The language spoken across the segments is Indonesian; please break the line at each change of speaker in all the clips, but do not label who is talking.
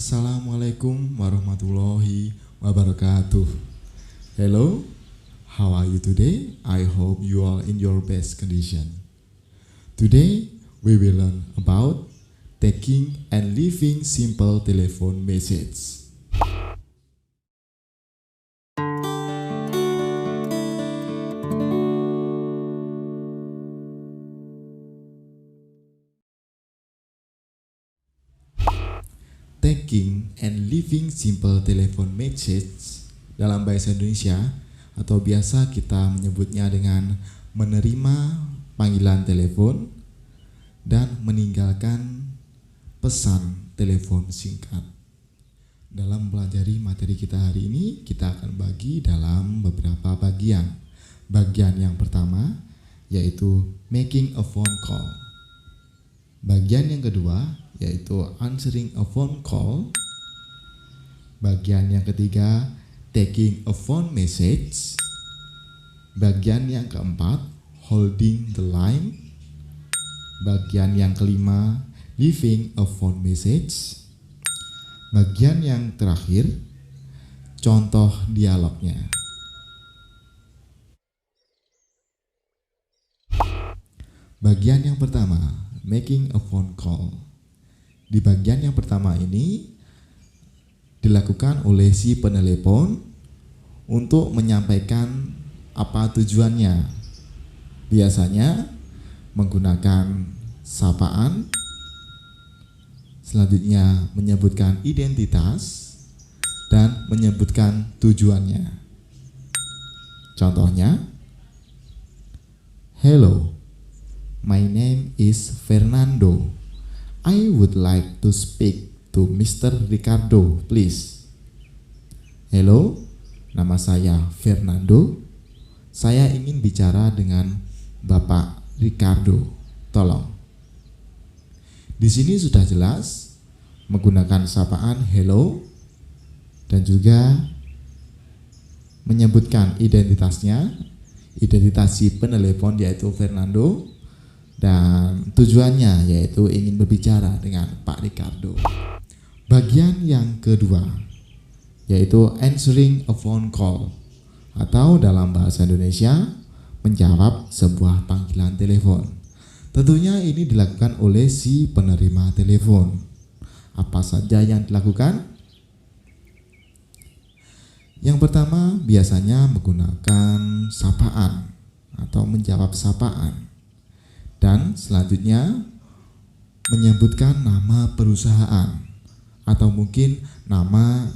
Assalamualaikum warahmatullahi wabarakatuh. Hello, how are you today? I hope you are in your best condition. Today we will learn about taking and leaving simple telephone message. Taking and leaving simple telephone message dalam bahasa Indonesia atau biasa kita menyebutnya dengan menerima panggilan telepon dan meninggalkan pesan telepon singkat. Dalam mempelajari materi kita hari ini, kita akan bagi dalam beberapa bagian. Bagian yang pertama yaitu making a phone call. Bagian yang kedua yaitu answering a phone call. Bagian yang ketiga taking a phone message. Bagian yang keempat holding the line. Bagian yang kelima leaving a phone message. Bagian yang terakhir contoh dialognya. Bagian yang pertama making a phone call. Di bagian yang pertama ini dilakukan oleh si penelepon untuk menyampaikan apa tujuannya. Biasanya menggunakan sapaan, selanjutnya menyebutkan identitas dan menyebutkan tujuannya. Contohnya, hello, my name is Fernando. I would like to speak to Mr. Ricardo, please. Hello, nama saya Fernando. Saya ingin bicara dengan Bapak Ricardo. Tolong. Di sini sudah jelas menggunakan sapaan hello dan juga menyebutkan identitasnya, identitas si penelepon yaitu Fernando. Dan tujuannya yaitu ingin berbicara dengan Pak Ricardo. Bagian yang kedua yaitu answering a phone call atau dalam bahasa Indonesia menjawab sebuah panggilan telepon. Tentunya ini dilakukan oleh si penerima telepon. Apa saja yang dilakukan? Yang pertama biasanya menggunakan sapaan atau menjawab sapaan. Dan selanjutnya menyebutkan nama perusahaan atau mungkin nama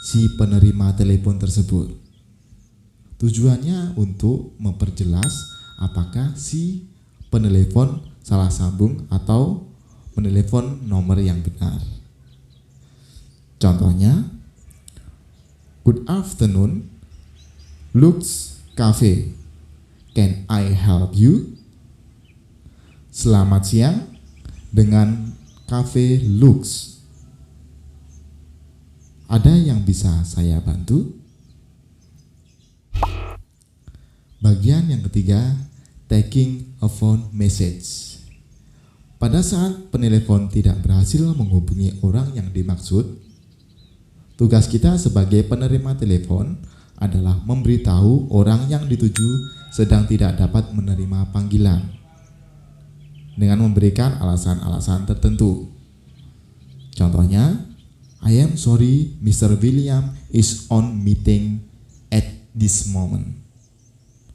si penerima telepon tersebut. Tujuannya untuk memperjelas apakah si penelepon salah sambung atau menelepon nomor yang benar. Contohnya, good afternoon, Lux Cafe. Can I help you? Selamat siang, dengan Cafe Lux. Ada yang bisa saya bantu? Bagian yang ketiga, taking a phone message. Pada saat penelepon tidak berhasil menghubungi orang yang dimaksud, tugas kita sebagai penerima telepon adalah memberitahu orang yang dituju sedang tidak dapat menerima panggilan dengan memberikan alasan-alasan tertentu. Contohnya, I am sorry Mr. William is on meeting at this moment.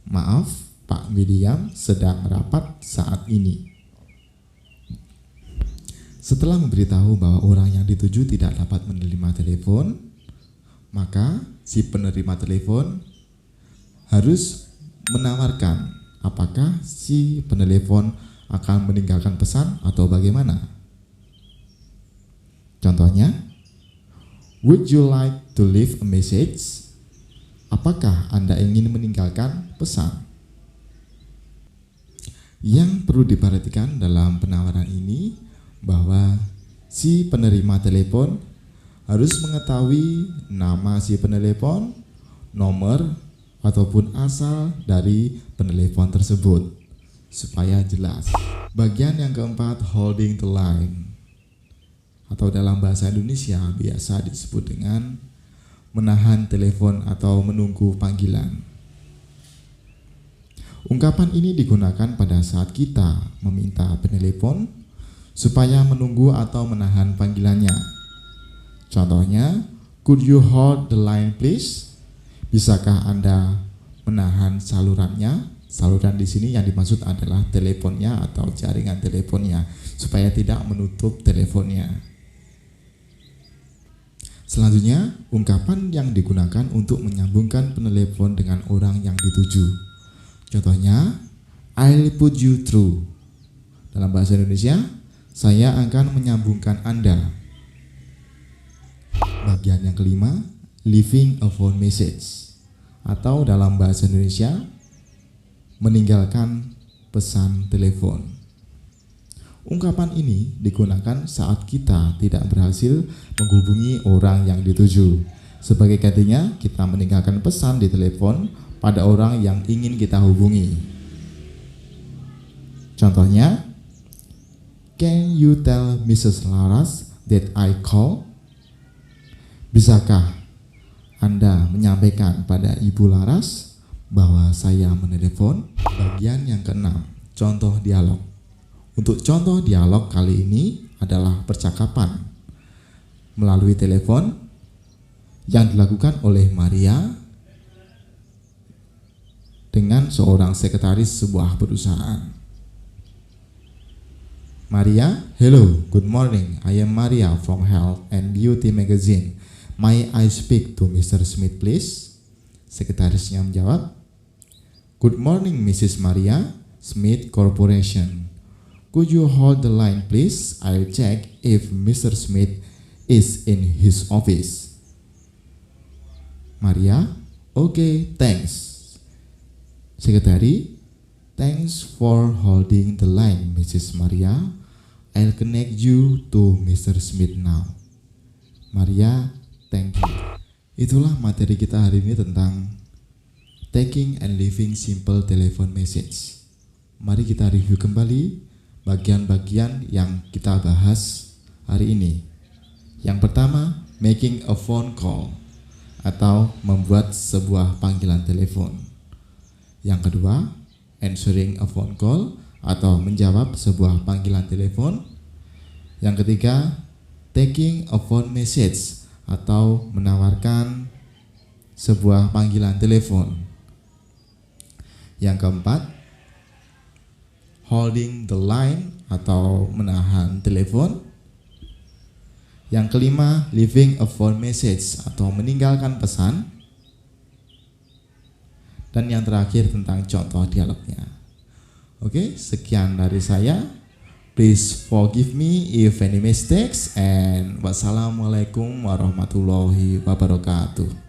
Maaf, Pak William sedang rapat saat ini. Setelah memberitahu bahwa orang yang dituju tidak dapat menerima telepon, maka si penerima telepon harus menawarkan apakah si penelepon akan meninggalkan pesan atau bagaimana. Contohnya, would you like to leave a message? Apakah Anda ingin meninggalkan pesan? Yang perlu diperhatikan dalam penawaran ini bahwa si penerima telepon harus mengetahui nama si penelepon, nomor ataupun asal dari penelepon tersebut supaya jelas. Bagian yang keempat, holding the line. atau dalam bahasa Indonesia biasa disebut dengan menahan telepon atau menunggu panggilan. Ungkapan ini digunakan pada saat kita meminta penelepon supaya menunggu atau menahan panggilannya. Contohnya, could you hold the line please? Bisakah Anda menahan salurannya? Saluran di sini yang dimaksud adalah teleponnya atau jaringan teleponnya supaya tidak menutup teleponnya. Selanjutnya, ungkapan yang digunakan untuk menyambungkan penelepon dengan orang yang dituju. Contohnya, I'll put you through. Dalam bahasa Indonesia, saya akan menyambungkan Anda. Bagian yang kelima, leaving a phone message. Atau dalam bahasa Indonesia, meninggalkan pesan telepon. Ungkapan ini digunakan saat kita tidak berhasil menghubungi orang yang dituju. Sebagai gantinya, kita meninggalkan pesan di telepon pada orang yang ingin kita hubungi. Contohnya, can you tell Mrs. Laras that I call? Bisakah Anda menyampaikan pada Ibu Laras bahwa saya menelepon? Bagian yang keenam, contoh dialog. Untuk contoh dialog kali ini adalah percakapan melalui telepon yang dilakukan oleh Maria dengan seorang sekretaris sebuah perusahaan. Maria, hello, good morning. I am Maria from Health and Beauty Magazine. May I speak to Mr. Smith, please? Sekretarisnya menjawab, good morning, Mrs. Maria, Smith Corporation. Could you hold the line, please? I'll check if Mr. Smith is in his office. Maria, okay, thanks. Sekretari, thanks for holding the line, Mrs. Maria. I'll connect you to Mr. Smith now. Maria, thank you. Itulah materi kita hari ini tentang taking and leaving simple telephone message. Mari kita review kembali bagian-bagian yang kita bahas hari ini. Yang pertama, making a phone call atau membuat sebuah panggilan telepon. Yang kedua, answering a phone call atau menjawab sebuah panggilan telepon. Yang ketiga, taking a phone message atau menawarkan sebuah panggilan telepon. Yang keempat, holding the line atau menahan telepon. Yang kelima, leaving a phone message atau meninggalkan pesan. Dan yang terakhir tentang contoh dialognya. Oke, sekian dari saya. Please forgive me if any mistakes, and wassalamualaikum warahmatullahi wabarakatuh.